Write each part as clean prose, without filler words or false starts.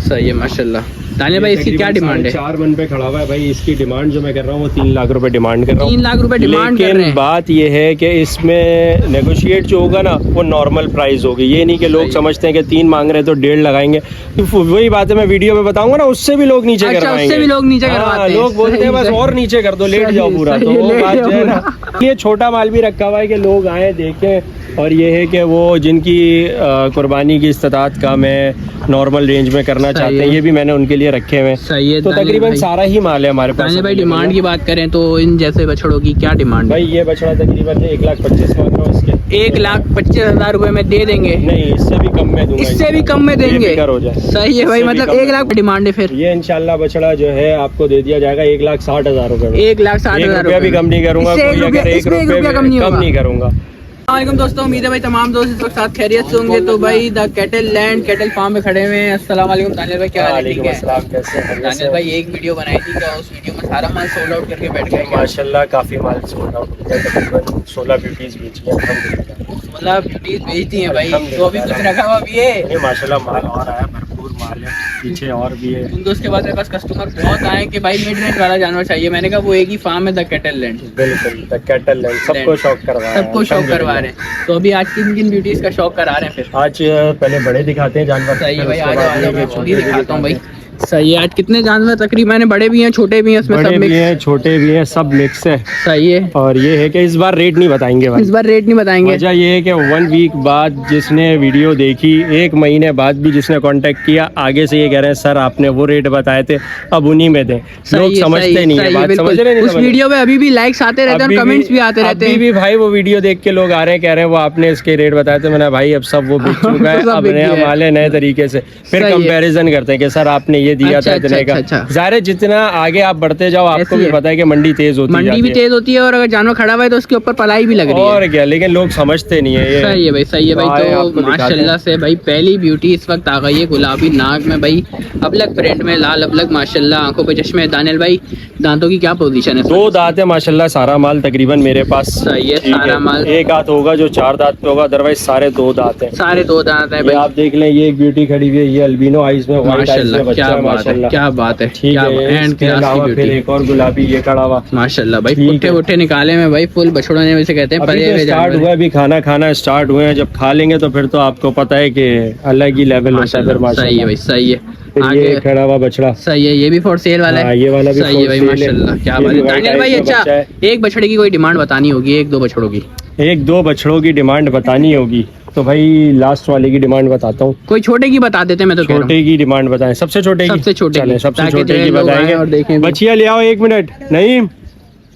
सही है माशाल्लाह। दानियल भाई इसकी क्या डिमांड है? 4 मन पे खड़ा हुआ है भाई। इसकी डिमांड जो मैं कर रहा हूँ वो 3 लाख रुपए डिमांड कर रहा हूँ। 3 लाख रुपए डिमांड कर रहे लेकिन हैं। बात ये है कि इसमें नेगोशिएट जो होगा ना वो नॉर्मल प्राइस होगी। ये नहीं कि लोग समझते हैं कि 3 मांग रहे हैं तो 1.5 लगाएंगे। तो वही बात है, मैं वीडियो में बताऊंगा ना, उससे भी लोग नीचे करवाएंगे। उससे भी लोग नीचे करवाते हैं। लोग बोलते हैं बस और नीचे कर दो, लेट जाओ पूरा। तो वो बात जो है ना, ये छोटा माल भी रखा हुआ है कि लोग आए देखें। और ये है कि वो जिनकी कुर्बानी की इस्तात कम है, नॉर्मल रेंज में करना चाहते हैं, ये भी मैंने उनके लिए रखे हुए हैं। सही है। तो तकरीबन सारा ही माल है हमारे पास। दानियल भाई डिमांड की बात करें तो इन जैसे बछड़ों की क्या डिमांड भाई? ये बछड़ा तकरीबन 1,25,000 मांग रहा हूँ इसके। 1,25,000 रुपए में दे देंगे? नहीं, इससे भी कम में दूंगा। इससे भी कम में देंगे? हो जाए। सही है भाई, मतलब 1 लाख डिमांड है फिर। ये इंशाल्लाह बछड़ा जो है आपको दे दिया जाएगा 1,60,000 रुपए में। 1,60,000 रुपया भी कम नहीं करूंगा। इससे कोई अगर 1 रुपया कम नहीं करूंगा। अस्सलाम दोस्तों, उम्मीद है भाई तमाम दोस्त इस वक्त साथ खैरियत से होंगे। तो भाई the cattle land cattle farm में खड़े हुए हैं। अस्सलाम वालेकुम दानियल भाई, क्या हाल है? ठीक है दानियल भाई, एक वीडियो बनाई थी, क्या उस वीडियो में सारा माल सोल्ड आउट करके बैठ गए? माशाल्लाह काफी माल सोल्ड आउट हो गया। तकरीबन 16 ब्यूटीज बेची हैं। 16 ब्यूटीज बेचती हैं भाई। तो अभी कुछ रखा हुआ भी है? माशाल्लाह माल और आया, भरपूर माल है, पीछे और भी है। उन दोस्त के बाद मेरे पास कस्टमर बहुत आए कि भाई मिड रेंज वाला जानवर चाहिए। मैंने कहा वो एक ही फार्म है द कैटल लैंड। बिल्कुल, द कैटल लैंड सबको शौक करवा रहे हैं। तो अभी आज किन ब्यूटीज का शौक करा रहे हैं फिर? आज पहले बड़े दिखाते हैं जानवर। सही है भाई, आज छोटी दिखाता हूँ भाई। सही है। आज कितने जानवर तकरीबन? बड़े भी हैं, छोटे भी हैं, इसमें सब भी हैं, छोटे भी हैं, सब मिक्स है। सही है। और ये है कि इस बार रेट नहीं बताएंगे भाई। इस बार रेट नहीं बताएंगे। वजह ये है कि 1 वीक बाद जिसने वीडियो देखी, 1 महीने बाद भी जिसने कांटेक्ट किया, आगे से ये कह रहे हैं सर आपने वो रेट बताए थे, अब उन्हीं में दें। लोग समझते नहीं है बात, समझ रहे नहीं। उस वीडियो में अभी भी लाइक्स आते रहते हैं, कमेंट्स भी आते रहते हैं। अभी भी भाई वो वीडियो देख के लोग आ रहे हैं, कह रहे हैं वो आपने इसके रेट बताए थे। मैंने भाई अब सब वो बिक चुका है, अब नया माल है, नए तरीके से फिर कंपैरिजन करते हैं कि सर आपने ये दिया था इतने। ज़ाहिर है जितना आगे आप बढ़ते जाओ आपको भी पता है कि मंडी तेज होती है, मंडी भी तेज होती है, और अगर जानवर खड़ा हुआ है तो उसके ऊपर पलाई भी लग रही है। और क्या, लेकिन लोग समझते नहीं है। सही है भाई, सही है भाई। तो माशाल्लाह से भाई पहली ब्यूटी इस वक्त आ गई है। गुलाबी नाक में भाई, अबलग प्रिंट में, लाल अबलग माशाल्लाह, आंखों पे चश्मे। दानियल भाई दांतों की क्या पोजीशन है? 2 दांत है माशाल्लाह। सारा माल तकरीबन मेरे पास। सही है, सारा माल। एक दांत होगा जो 4 दांत पे होगा, अदरवाइज सारे 2 दांत है। सारे 2 दांत है भाई। आप देख लें, ये एक ब्यूटी खड़ी हुई है, ये अल्बिनो आइज में, माशाल्लाह क्या बात है, क्या बात है। ठीक है। एंड क्लास की ब्यूटी। फिर एक और गुलाबी ये खड़ा हुआ माशाल्लाह भाई। पुट्ठे पुट्ठे निकाले में भाई, फुल बछड़ों ने वैसे कहते हैं। अभी स्टार्ट हुआ, अभी खाना स्टार्ट हुए हैं। जब खा लेंगे तो फिर तो आपको पता है कि अलग ही लेवल होता है। सही है भाई, सही है। ये खड़ा हुआ बछड़ा सही है, ये भी फॉर सेल वाला है। ये वाला भी सही है भाई माशाल्लाह, क्या बात है दानियल भाई। अच्छा, एक बछड़े की कोई डिमांड बतानी होगी, 1-2 बछड़ों की? 1-2 बछड़ों की डिमांड बतानी होगी तो भाई लास्ट वाले की डिमांड बताता हूँ। कोई छोटे की बता देते, मैं तो छोटे की डिमांड बताएं। सबसे छोटे की सबसे छोटे की बताएंगे। बछिया ले आओ 1 मिनट। नहीं,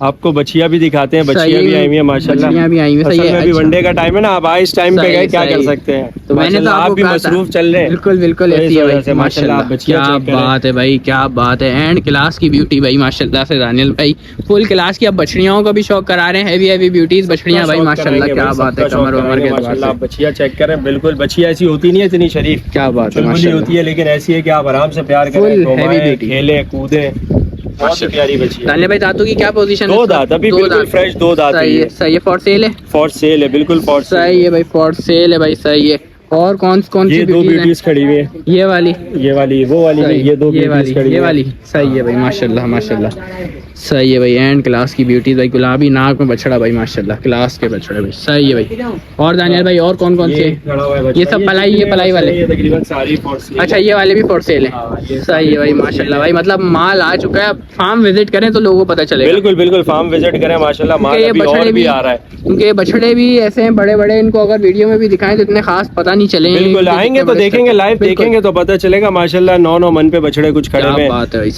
आपको बछिया भी दिखाते हैं। बछिया भी आई हुई है माशाल्लाह। बछिया भी आई हुई है। सही है। अभी वनडे का टाइम है ना, आप इस टाइम पे गए, क्या कर सकते हैं। तो मैंने तो आप भी मसरूफ चल रहे हैं। बिल्कुल बिल्कुल, ऐसी है भाई माशाल्लाह। क्या बात है भाई, क्या बात है। एंड क्लास की ब्यूटी भाई माशाल्लाह से दानियल भाई, फुल क्लास की। अब बछड़ियों का भी शौक करा रहे हैं, हेवी ब्यूटीज बछड़ियां भाई माशाल्लाह, क्या बात है। कमर वमर के माशाल्लाह बछिया चेक करें। बिल्कुल बछिया ऐसी होती नहीं है इतनी शरीफ, क्या बात है माशाल्लाह होती है, लेकिन ऐसी है कि आप आराम से प्यार करें, खेले कूदे। बहुत ही प्यारी बच्ची। दानियल भाई दांतों की क्या पोजीशन है? 2 दांत, अभी बिल्कुल फ्रेश 2 दांत। सही है, सही है। फॉर सेल है? फॉर सेल है, बिल्कुल फॉर सेल। सही है भाई, फॉर सेल है भाई। सही है। और कौन सी ये 2 ब्यूटीज खड़ी हुई है? ये वाली, वो वाली नहीं, ये 2 ब्यूटीज खड़ी है। ये वाली सही है भाई माशाल्लाह, माशाल्लाह सही है भाई। एंड क्लास की ब्यूटीज भाई, गुलाबी नाक में बछड़ा भाई माशाल्लाह, क्लास के बछड़े भाई। सही है भाई। और दानियल भाई और कौन से? ये सब पलाई, ये पलाई वाले तकरीबन सारी फॉर सेल। अच्छा, ये वाले भी फॉर सेल है। सही है भाई माशाल्लाह भाई। मतलब माल आ चुका है, फार्म विजिट करें तो लोगों को पता चलेगा। बिल्कुल फार्म विजिट करें माशाल्लाह। माल अभी और भी आ रहा है, क्योंकि बछड़े भी ऐसे हैं बड़े, इनको अगर वीडियो में भी दिखाएं तो इतने खास पता नहीं चलेंगे। बिल्कुल आएंगे तो देखेंगे, लाइव देखेंगे तो पता चलेगा माशाल्लाह। 9 मन पे बछड़े कुछ खड़े हैं।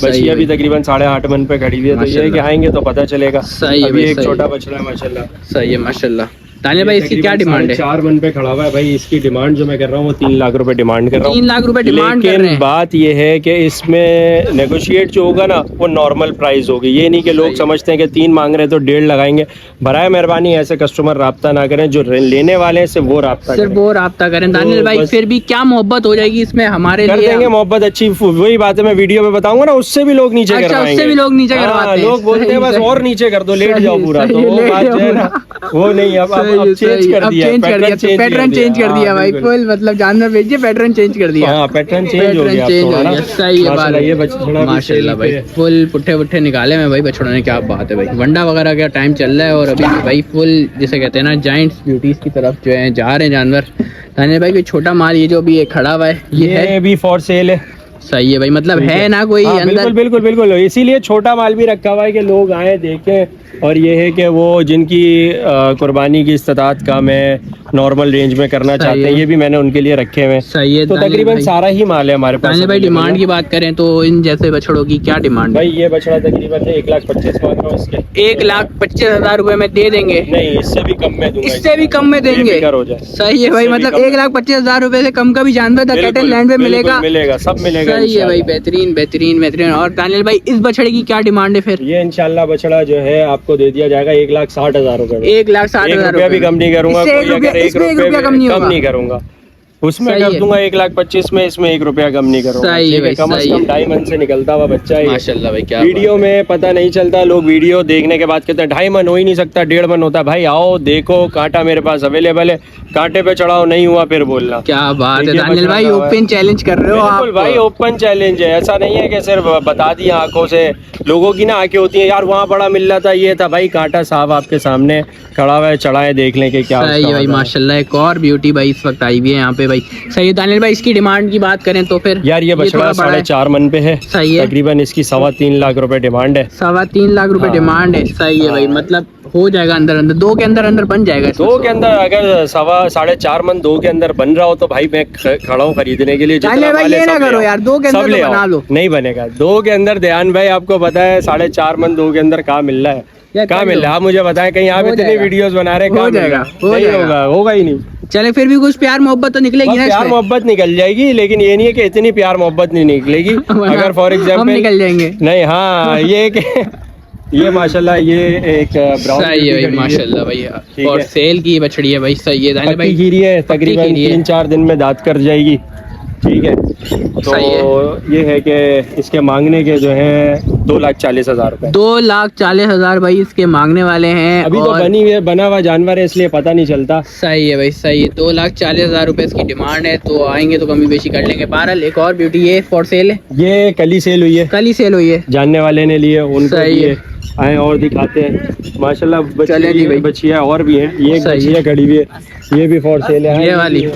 बछिया भी तकरीबन 8.5 मन पे खड़ी हुई है। तो ये है कि आएंगे तो पता चलेगा। सही है। अभी एक छोटा बछड़ा है माशाल्लाह। सही है माशाल्लाह। दानियल भाई इसकी क्या डिमांड है? 4 मन पे खड़ा हुआ है भाई। इसकी डिमांड जो मैं कर रहा हूँ वो 3 लाख रुपए डिमांड कर रहा हूँ। 3 लाख रुपए डिमांड कर रहे हैं। बात ये है कि इसमें नेगोशिएट जो होगा ना वो नॉर्मल प्राइस होगी। ये नहीं कि लोग समझते हैं कि 3 मांग रहे हैं तो 1.5 लगाएंगे। बराए मेहरबानी ऐसे कस्टमर राब्ता ना करें, जो लेने वाले हैं सिर्फ वो राब्ता करें। दानियल भाई फिर भी क्या मोहब्बत हो जाएगी इसमें हमारे लिए? देंगे मोहब्बत अच्छी। वही बात है, मैं वीडियो में बताऊंगा ना, उससे भी लोग नीचे करवाएंगे। उससे भी लोग नीचे करवाते हैं। लोग बोलते हैं बस और नीचे कर दो, लेट जाओ पूरा। तो वो बात जो है ना वो नहीं। अब है, चेंज कर अब दिया, चेंज कर दिया, पैटर्न चेंज कर दिया भाई, फुल मतलब जानवर बेचिए पैटर्न चेंज कर दिया। हाँ पैटर्न चेंज हो गया चेंज हो थोड़ा ना। गया, सही है बात। ये बछड़ा भी माशाल्लाह सेल भाई, पे है। फुल पुट्ठे पुट्ठे निकाले में भाई बछड़ों ने, क्या बात है भाई। वंडा वगैरह का टाइम चल रहा है और अभी भाई फुल जिसे कहते हैं ना जाइंट्स ब्यूटीज की तरफ जो है जा रहे हैं जानवर। दानियल भाई कोई छोटा माल ये जो अभी ये खड़ा हुआ है ये है भी फॉर सेल है। सही है भाई, मतलब है ना कोई हाँ, अंदर। बिल्कुल बिल्कुल, इसीलिए छोटा माल भी रखा हुआ है कि लोग आए देखें। और ये है कि वो जिनकी कुर्बानी की इस्तात कम है, नॉर्मल रेंज में करना चाहते हैं, ये भी मैंने उनके लिए रखे हुए हैं। सही है, तो तकरीबन सारा ही माल है हमारे पास। दानियल भाई डिमांड की बात करें तो इन जैसे बछड़ों की क्या डिमांड है? भाई ये बछड़ा तकरीबन 1,25,000 मांग रहा हूं इसके। 1,25,000 रुपए में दे देंगे? नहीं, इससे भी कम में दूंगा। इससे भी कम में देंगे? बेफिक्र हो जाए। सही है भाई, मतलब 1,25,000 रुपए से कम का भी जानवर द कैटल लैंड में मिलेगा? मिलेगा, सब मिलेगा। सही है भाई, बेहतरीन बेहतरीन बेहतरीन। और दानियल भाई इस बछड़े की क्या डिमांड है फिर? ये इंशाल्लाह बछड़ा जो है आपको दे दिया जाएगा 1,60,000 रुपए में। 1,60,000 रुपया भी कम नहीं करूंगा। इससे एक रुपया कम नहीं करूंगा। उसमें कर दूंगा 1,25,000 में, इसमें 1 रुपया कम नहीं करूंगा। सही है भाई, कम से कम 2.5 मन से निकलता हुआ बच्चा है। माशाल्लाह भाई, क्या वीडियो में पता नहीं चलता, लोग वीडियो देखने के बाद कहते हैं 2.5 मन हो ही नहीं सकता, 1.5 मन होता है। भाई आओ देखो, कांटा मेरे पास अवेलेबल है, कांटे पे चढ़ाओ, नहीं हुआ फिर बोलना। क्या बात है दानियल भाई, ओपन चैलेंज कर रहे हो आप? बिल्कुल भाई, ओपन चैलेंज है। ऐसा नहीं है कि सिर्फ बता दिया आंखों से। लोगों की ना आंखें होती है यार, वहाँ बड़ा मिल रहा था, ये था। भाई कांटा साफ आपके सामने खड़ा हुआ है, चढ़ाए देख लें कि क्या। सही है भाई, माशाल्लाह। एक और ब्यूटी भाई इस वक्त आई हुई है यहाँ पे भाई। सही है दानियल भाई, इसकी डिमांड की बात करें तो फिर? यार ये बछड़ा 4.5 मन पे है। सही है। तकरीबन इसकी 3.25 लाख रुपए डिमांड है। 3.25 लाख रुपए डिमांड है। सही है भाई, मतलब हो जाएगा अंदर अंदर, 2 के अंदर अंदर बन जाएगा। 2 के अंदर अगर 4.5 मन 2 के अंदर बन रहा हो तो भाई मैं खड़ा हूँ खरीदने के लिए। भाई ये ना करो यार, 2 के अंदर तो बना लो। नहीं बनेगा 2 के अंदर। ध्यान भाई, आपको पता है 4.5 मन 2 के अंदर कहाँ मिल रहा है? कहाँ मिल रहा है? आप मुझे बताएं, कहीं आप इतनी वीडियोस बना रहे हैं, कहाँ मिलेगा? नहीं होगा, होगा ही नहीं। चले फिर भी कुछ प्यार मोहब्बत तो निकलेगी ना? प्यार मोहब्बत निकल जाएगी, लेकिन ये नहीं है कि इतनी प्यार मोहब्बत नहीं निकलेगी। अगर फॉर एग्जाम्पल निकल जाएंगे। नहीं, हाँ ये ये माशाल्लाह ये एक ब्राउन सही है भाई, माशाल्लाह भाई। और सेल की बछड़ी है भाई। सही है दानियल भाई, खीरी है, तकरीबन 3-4 दिन में दांत कर जाएगी। ठीक है, तो ये है कि इसके मांगने के जो है 2,40,000 रुपए। 2,40,000 भाई इसके मांगने वाले हैं। अभी तो बना हुआ जानवर है, इसलिए पता नहीं चलता। सही है भाई, सही है। 2,40,000 रुपए इसकी डिमांड है, तो आएंगे तो कमी बेशी कर लेंगे। बहरहाल एक और ब्यूटी ये फॉर सेल है? ये कल ही सेल हुई है। कल ही सेल हुई है, जानने वाले ने लिए, उनको लिए। आए और दिखाते हैं। माशाल्लाह बछिया और भी हैं। ये बछिया खड़ी हुई है, ये भी फॉर सेल है। ये वाली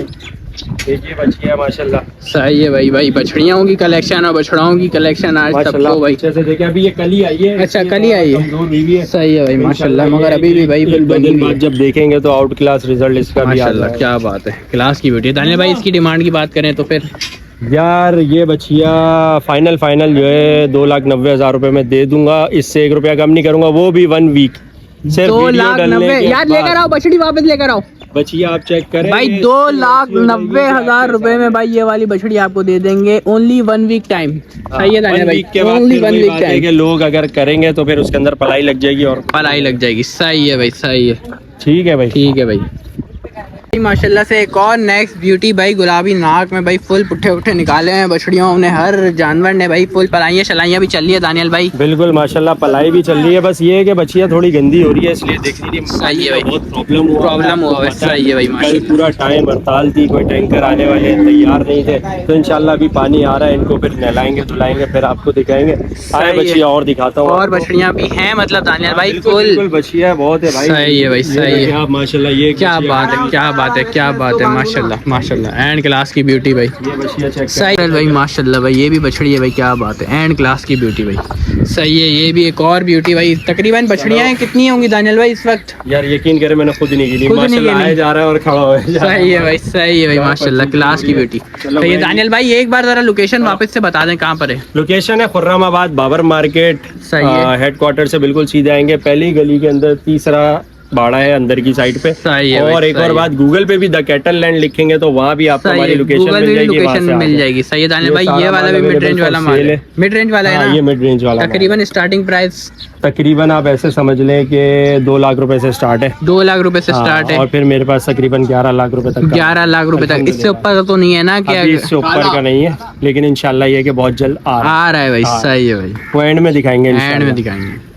देखिए बछिया माशाल्लाह। सही है भाई, भाई बछड़ियों की कलेक्शन और बछड़ाओं की कलेक्शन आज सबको भाई अच्छे से देखे। अभी ये कल ही आई है। अच्छा, कल ही आई है। सही है भाई, माशाल्लाह। मगर अभी भी भाई बाद जब देखेंगे तो आउट क्लास रिजल्ट इसका भी आ जाएगा। क्या बात है, क्लास की ब्यूटी। दानियल भाई इसकी डिमांड की बात करें तो फिर? यार ये बछिया फाइनल जो है 2,90,000 रुपए में दे दूंगा। इससे 1 रुपया कम नहीं करूंगा, वो भी 1 वीक। सिर्फ 2,90,000 यार लेकर आओ, बछड़ी वापस लेकर आओ। बछिया आप चेक करें भाई, 2,90,000 रुपए में भाई ये वाली बछड़ी आपको दे देंगे। Only 1 week time. सही है दानियल भाई, ओनली 1 वीक टाइम। लोग अगर करेंगे तो फिर उसके अंदर पलाई लग जाएगी और पलाई लग जाएगी। सही है भाई, सही है। ठीक है भाई, ठीक है भाई। माशाल्लाह से एक और नेक्स्ट ब्यूटी भाई, गुलाबी नाक में भाई फुल पुट्ठे पुट्ठे निकाले हैं बछड़ियों ने। हर जानवर ने भाई फुल पलाइयाँ शलाइयाँ भी चल रही है दानियल भाई। बिल्कुल माशाल्लाह, पलाई भी चल रही है। बस ये है कि बछिया थोड़ी गंदी हो रही है, इसलिए देख लीजिए। सही है भाई, बहुत प्रॉब्लम हुआ है। सही है भाई, कल पूरा टाइम हड़ताल थी, कोई टैंकर आने वाले तैयार नहीं थे। तो इंशाल्लाह अभी पानी आ रहा है, इनको फिर नहलाएंगे धुलाएंगे, फिर आपको दिखाएंगे। आए बछिया और दिखाता हूँ, और बछड़ियाँ भी हैं मतलब दानियल भाई फुल बछिया बहुत है भाई। सही है भाई, सही है माशाल्लाह। ये क्या बात है, क्या बात है, क्या बात है। माशाल्लाह माशाल्लाह, एंड क्लास की ब्यूटी भाई। सही है भाई, माशाल्लाह भाई। ये भी बछड़ी है भाई, क्या बात है, एंड क्लास की ब्यूटी भाई। सही है, ये भी एक और ब्यूटी भाई। तकरीबन बछड़ियाँ कितनी होंगी दानियल भाई इस वक्त? यार यकीन करे मैंने खुद नहीं गिनी, माशाल्लाह आए जा रहा है और खड़ा हुआ है। सही है भाई, सही है भाई, माशाल्लाह क्लास की ब्यूटी। तो ये दानियल भाई एक बार जरा लोकेशन वापस से बता दें, कहाँ पर है? लोकेशन है खुर्रमाबाद बाबर मार्केट। सही है, हेडक्वार्टर से बिल्कुल सीधे आएंगे, पहली गली के अंदर तीसरा बाड़ा है अंदर की साइड पे। सही है और एक और बात, गूगल पे भी द कैटल लैंड लिखेंगे तो वहाँ भी आपको हमारी लोकेशन मिल जाएगी। सही है दानियल भाई, ये वाला भी मिड रेंज वाला माल है। मिड रेंज वाला है ना? ये मिड रेंज वाला। तकरीबन स्टार्टिंग प्राइस तकरीबन आप ऐसे समझ लें कि 2 लाख रुपए से स्टार्ट है। 2 लाख रुपए से स्टार्ट है। और फिर मेरे पास तकरीबन 11 लाख रुपए तक। 11 लाख रुपए तक। इससे ऊपर तो नहीं है ना? क्या इससे ऊपर का नहीं है, लेकिन इंशाल्लाह ये कि बहुत जल्द आ रहा है भाई। सही है भाई, वो एंड में दिखाएंगे, एंड में दिखाएंगे।